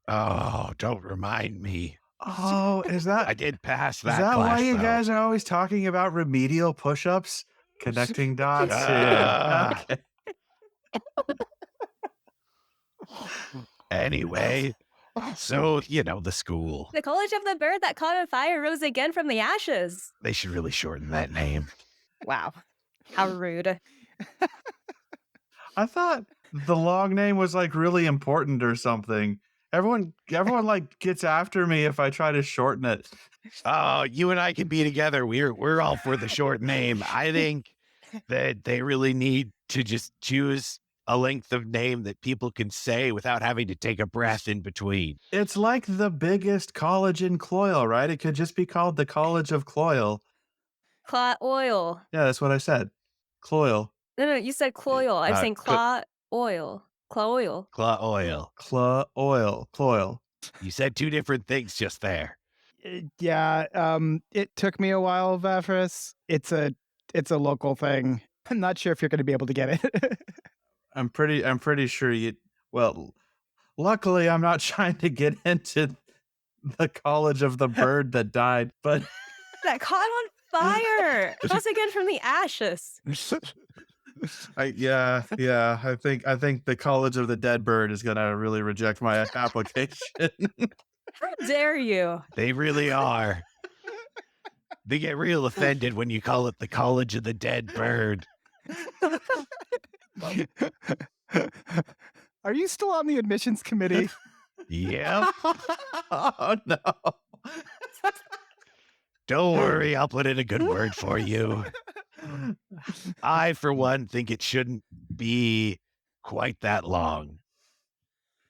Oh, don't remind me. Oh, is that I did pass that is that class, why you though. guys are always talking about remedial push-ups? Connecting dots. Ah. Okay. Anyway, so, you know, the school. The college of the bird that caught on fire rose again from the ashes. They should really shorten that name. Wow. How rude. I thought the long name was like really important or something. Everyone like gets after me if I try to shorten it. Oh, you and I can be together. We're all for the short name. I think that they really need to just choose a length of name that people can say without having to take a breath in between. It's like the biggest college in Cloyle, right? It could just be called the College of Cloyle. Claw oil. Yeah, that's what I said. Cloyle. No, you said cloyle. I'm saying claw oil. Claw oil. Claw oil. Cloyle. You said two different things just there. Yeah, it took me a while, Vafrus. It's a local thing. I'm not sure if you're going to be able to get it. I'm pretty sure you. Well, luckily, I'm not trying to get into the College of the Bird that died, but That caught on fire. Once again from the ashes. I think the College of the Dead Bird is gonna really reject my application. How dare you? They really are. They get real offended when you call it the College of the Dead Bird. Are you still on the admissions committee? Yep. Oh no. Don't worry, I'll put in a good word for you. I, for one, think it shouldn't be quite that long.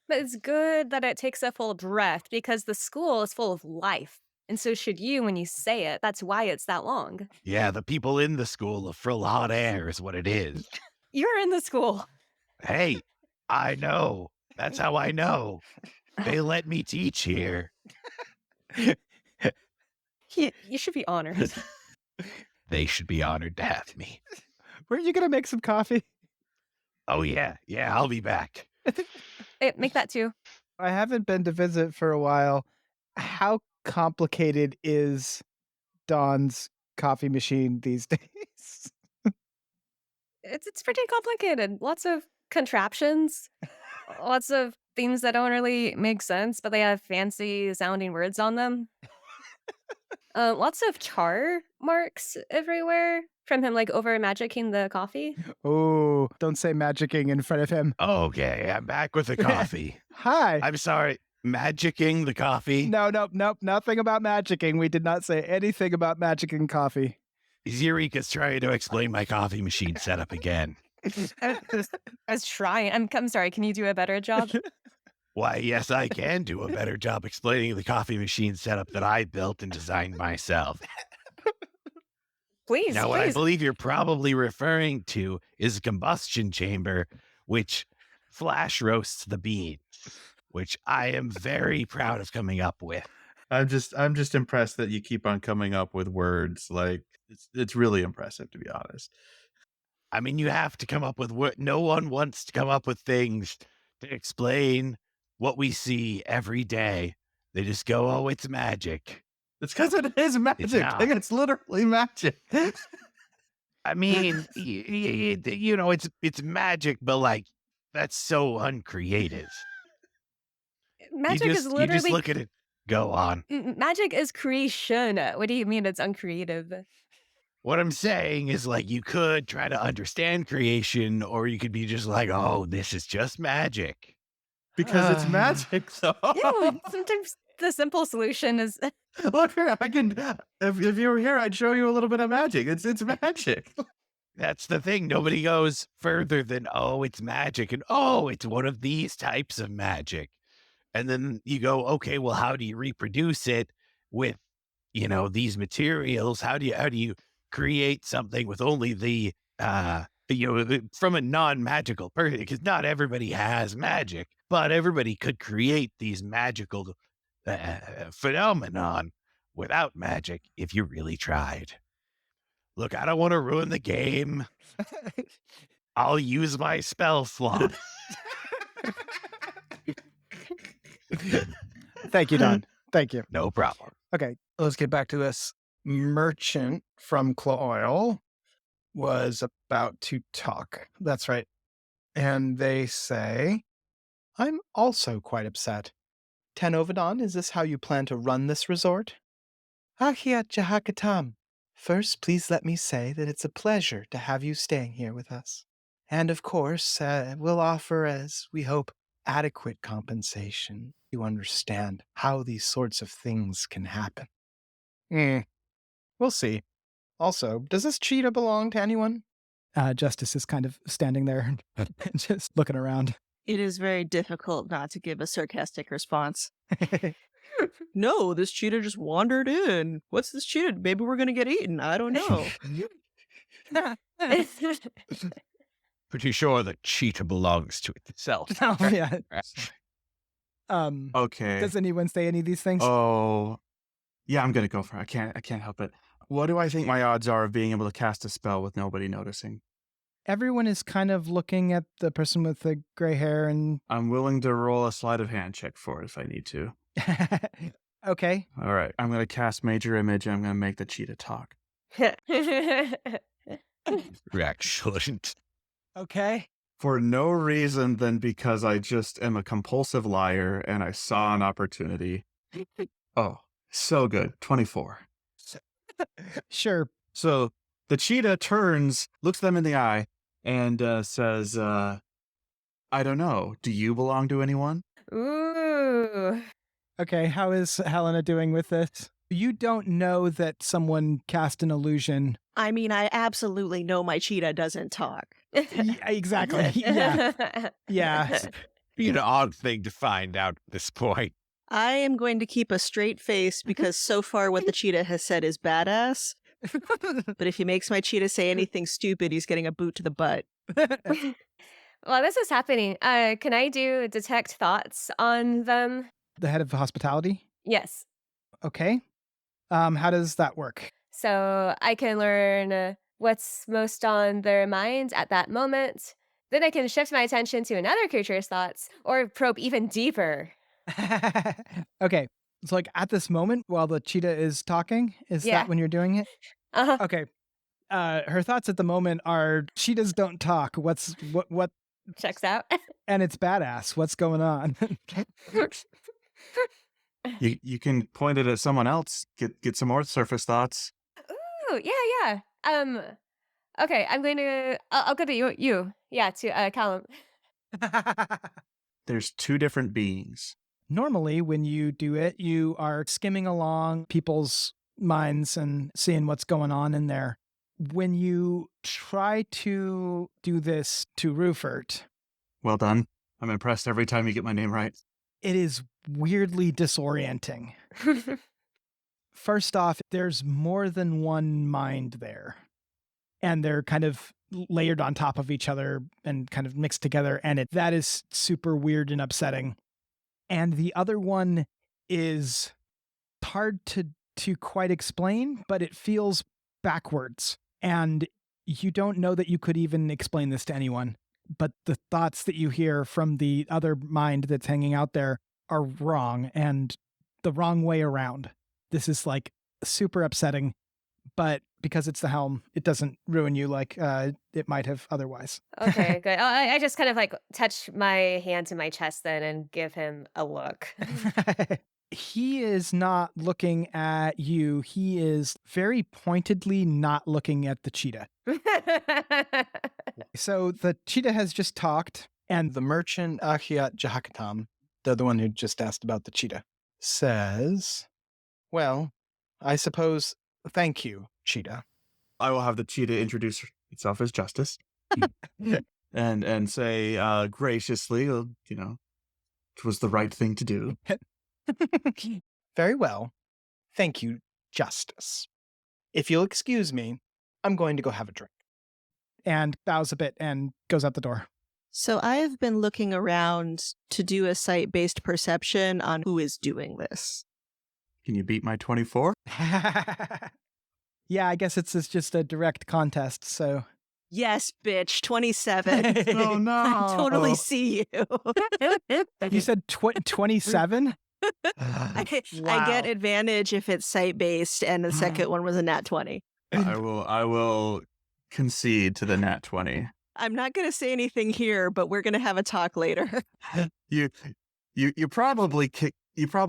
But it's good that it takes a full breath because the school is full of life. And so should you when you say it. That's why it's that long. Yeah, the people in the school are full of hot air is what it is. You're in the school. Hey, I know. That's how I know. They let me teach here. You should be honored. They should be honored to have me. Weren't you going to make some coffee? Oh, yeah. Yeah, I'll be back. Hey, make that too. I haven't been to visit for a while. How complicated is Dawn's coffee machine these days? It's pretty complicated. Lots of contraptions. Lots of things that don't really make sense, but they have fancy sounding words on them. Lots of char marks everywhere from him, like over magicking the coffee. Oh, don't say magicking in front of him. Okay, I'm back with the coffee. Hi. I'm sorry, magicking the coffee? No, nothing about magicking. We did not say anything about magicking coffee. Eureka's trying to explain my coffee machine setup again. I was trying. I'm sorry. Can you do a better job? Why, yes, I can do a better job explaining the coffee machine setup that I built and designed myself. Please, Now, what I please. believe you're probably referring to is a combustion chamber, which flash roasts the beans, which I am very proud of coming up with. I'm just impressed that you keep on coming up with words. Like it's really impressive, to be honest. I mean, you have to come up with what no one wants to come up with things to explain what we see every day. They just go, oh, it's magic. It's because it is magic. not. Like, it's literally magic. I mean, you know, it's magic, but like, that's so uncreative. Magic you is just literally look at it. Go on. magic is creation. What do you mean it's uncreative? What I'm saying is, like, you could try to understand creation, or you could be just like, oh, this is just magic. Because it's magic, though. Yeah, well, sometimes the simple solution is Look here, I can. If you were here, I'd show you a little bit of magic. It's magic. That's the thing. Nobody goes further than, oh, it's magic, and oh, it's one of these types of magic. And then you go, okay, well, how do you reproduce it with, you know, these materials? How do you create something with only the, from a non-magical person? Because not everybody has magic, but everybody could create these magical phenomenon without magic if you really tried. Look, I don't want to ruin the game. I'll use my spell slot. Thank you, Don. Thank you. No problem. Okay. Let's get back to this. Merchant from Claoil was about to talk. That's right. And they say, I'm also quite upset. Tanovadan, is this how you plan to run this resort? Ahiat Jahakatam. First, please let me say that it's a pleasure to have you staying here with us. And of course, we'll offer, as we hope, adequate compensation. You understand how these sorts of things can happen. we'll see. Also, does this cheetah belong to anyone? Justice is kind of standing there and just looking around. It is very difficult not to give a sarcastic response. No, this cheetah just wandered in. What's this cheetah? Maybe we're going to get eaten. I don't know. Pretty sure the cheetah belongs to itself. Oh, yeah. Okay. Does anyone say any of these things? Oh, yeah, I'm gonna go for it. I can't help it. What do I think my odds are of being able to cast a spell with nobody noticing? Everyone is kind of looking at the person with the gray hair and... I'm willing to roll a sleight of hand check for it if I need to. Okay. All right, I'm gonna cast Major Image and I'm gonna make the cheetah talk. Excellent. Okay. For no reason than because I just am a compulsive liar and I saw an opportunity. Oh, so good. 24. Sure. So the cheetah turns, looks them in the eye, and says, I don't know. Do you belong to anyone? Ooh. Okay, how is Hellena doing with this? You don't know that someone cast an illusion. I mean, I absolutely know my cheetah doesn't talk. Exactly. Yeah. Yeah. Be an odd thing to find out at this point. I am going to keep a straight face because so far what the cheetah has said is badass. But if he makes my cheetah say anything stupid, he's getting a boot to the butt. While this is happening, can I do detect thoughts on them? The head of hospitality? Yes. Okay. How does that work? So I can learn what's most on their mind at that moment. Then I can shift my attention to another creature's thoughts or probe even deeper. Okay. So like at this moment while the cheetah is talking, is Yeah. that when you're doing it? Uh-huh. Okay. Her thoughts at the moment are cheetahs don't talk. What Checks out. and it's badass. What's going on? You can point it at someone else. Get some more surface thoughts. Ooh, yeah. Okay, I'm going to. I'll go to you. Yeah, to Calumn. There's two different beings. Normally, when you do it, you are skimming along people's minds and seeing what's going on in there. When you try to do this to Ruffort, Well done. I'm impressed every time you get my name right. it is weirdly disorienting. First off, there's more than one mind there, and they're kind of layered on top of each other and kind of mixed together, and that is super weird and upsetting. And the other one is hard to quite explain, but it feels backwards, and you don't know that you could even explain this to anyone. But the thoughts that you hear from the other mind that's hanging out there are wrong and the wrong way around. This is like super upsetting, but because it's the helm, it doesn't ruin you like it might have otherwise. Okay, good. I just kind of like touch my hand to my chest then and give him a look. He is not looking at you. He is very pointedly not looking at the cheetah. So the cheetah has just talked, and The merchant Achiat Jahakatam, the one who just asked about the cheetah, says, well, I suppose, thank you, cheetah. I will have the cheetah introduce itself as Justice, and say graciously, it was the right thing to do. Very well. Thank you, Justice. If you'll excuse me, I'm going to go have a drink. and bows a bit and goes out the door. So I have been looking around to do a site-based perception on who is doing this. Can you beat my 24? Yeah, I guess it's just a direct contest, so. Yes, bitch, 27. Oh, no. I totally see you. You said 27? I get advantage if it's site-based, and the second one was a nat 20. I will concede to the nat 20. I'm not going to say anything here, but we're going to have a talk later. You probably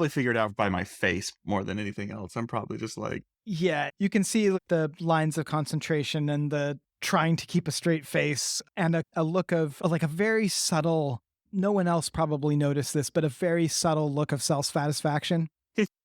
figured out by my face more than anything else. I'm probably just like, Yeah, you can see the lines of concentration and the trying to keep a straight face and a look of like a very subtle, no one else probably noticed this, but a very subtle look of self-satisfaction.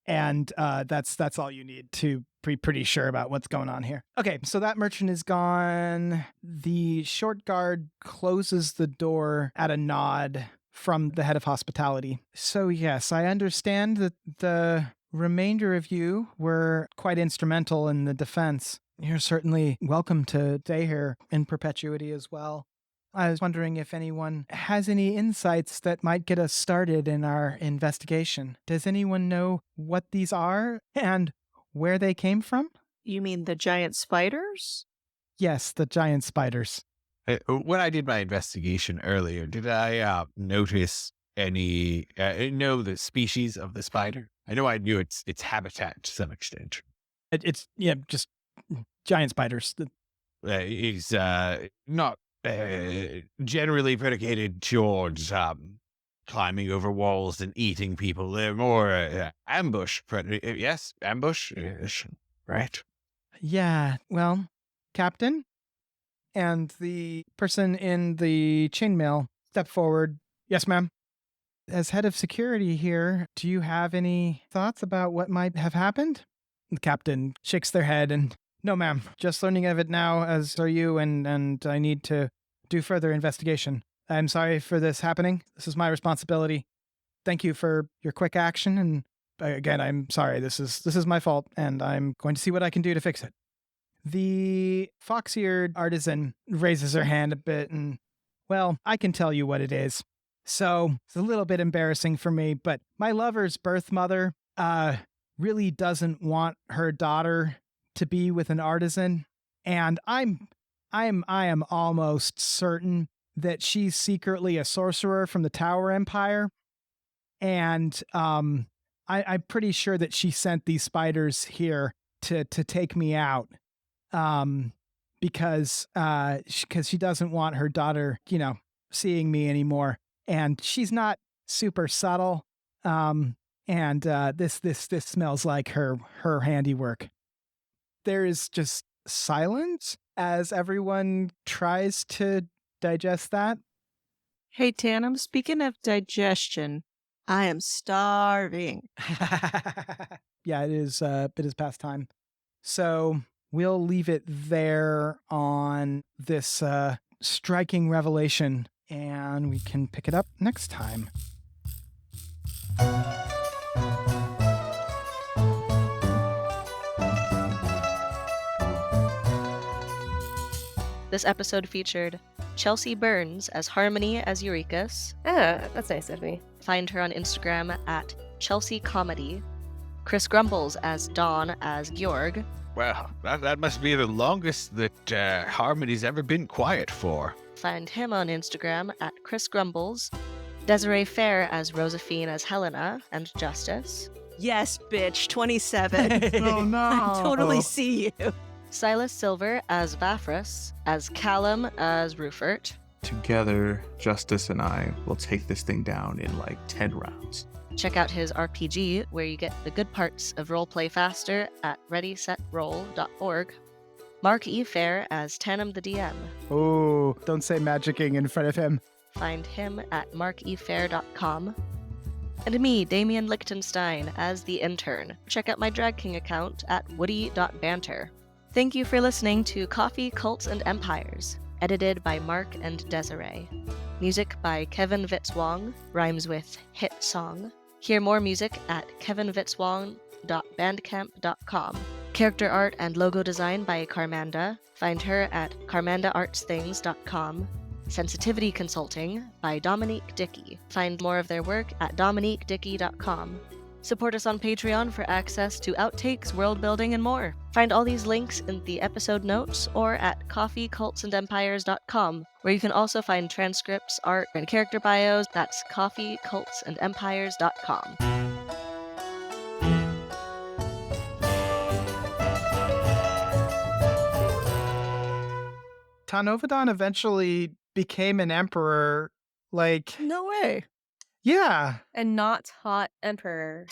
And that's all you need to be pretty sure about what's going on here. Okay, so that merchant is gone. The short guard closes the door at a nod from the head of hospitality. So yes, I understand that the remainder of you were quite instrumental in the defense. You're certainly welcome to stay here in perpetuity as well. I was wondering if anyone has any insights that might get us started in our investigation. Does anyone know what these are and where they came from? You mean the giant spiders? Yes, the giant spiders. When I did my investigation earlier, did I notice any, know the species of the spider? I know I knew its habitat to some extent. It's just giant spiders. He's not generally predicated towards climbing over walls and eating people. They're more ambush. Yes, ambush. Right. Yeah, well, Captain, and the person in the chainmail step forward. Yes, ma'am. As head of security here, do you have any thoughts about what might have happened? The captain shakes their head and, no, ma'am. Just learning of it now, as are you, and I need to do further investigation. I'm sorry for this happening. This is my responsibility. Thank you for your quick action, and again, I'm sorry. This is my fault, and I'm going to see what I can do to fix it. The fox-eared artisan raises her hand a bit and, well, I can tell you what it is. So it's a little bit embarrassing for me, but my lover's birth mother really doesn't want her daughter to be with an artisan, and I am almost certain that she's secretly a sorcerer from the Tower Empire, and I'm pretty sure that she sent these spiders here to take me out, because she doesn't want her daughter, seeing me anymore. And she's not super subtle. And this smells like her handiwork. There is just silence as everyone tries to digest that. Hey, Tanam, speaking of digestion, I am starving. Yeah, it is past time. So we'll leave it there on this striking revelation, and we can pick it up next time. This episode featured Chelsea Burns as Harmony as Eurekas. Ah, that's nice of me. Find her on Instagram at Chelsea Comedy. Chris Grumbles as Dawn as Georg. Well, that must be the longest that Harmony's ever been quiet for. Find him on Instagram at Chris Grumbles. Desiree Phair as Rozafeen as Hellena and Justice. Yes, bitch, 27. Oh, no. I totally see you. Sylas Silver as Vafrus, as Calumn as Ruffort. Together, Justice and I will take this thing down in like 10 rounds. Check out his RPG, where you get the good parts of roleplay faster at readysetroll.org. Mark E. Fair as Tanam the DM. Oh, don't say magicking in front of him. Find him at markefair.com. And me, Damian Lichtenstein, as the intern. Check out my Drag King account at woody.banter. Thank you for listening to Coffee, Cults, and Empires, edited by Mark and Desiree. Music by Kevin Vitzwong, rhymes with hit song. Hear more music at kevinvitzwong.bandcamp.com. Character art and logo design by Carmanda. Find her at carmandaartsthings.com. Sensitivity consulting by Dominique Dickey. Find more of their work at dominiquedickey.com. Support us on Patreon for access to outtakes, world building, and more. Find all these links in the episode notes or at coffeecultsandempires.com, where you can also find transcripts, art, and character bios. That's coffeecultsandempires.com. Tanovadan eventually became an emperor. Like, No way. yeah. And not hot emperor.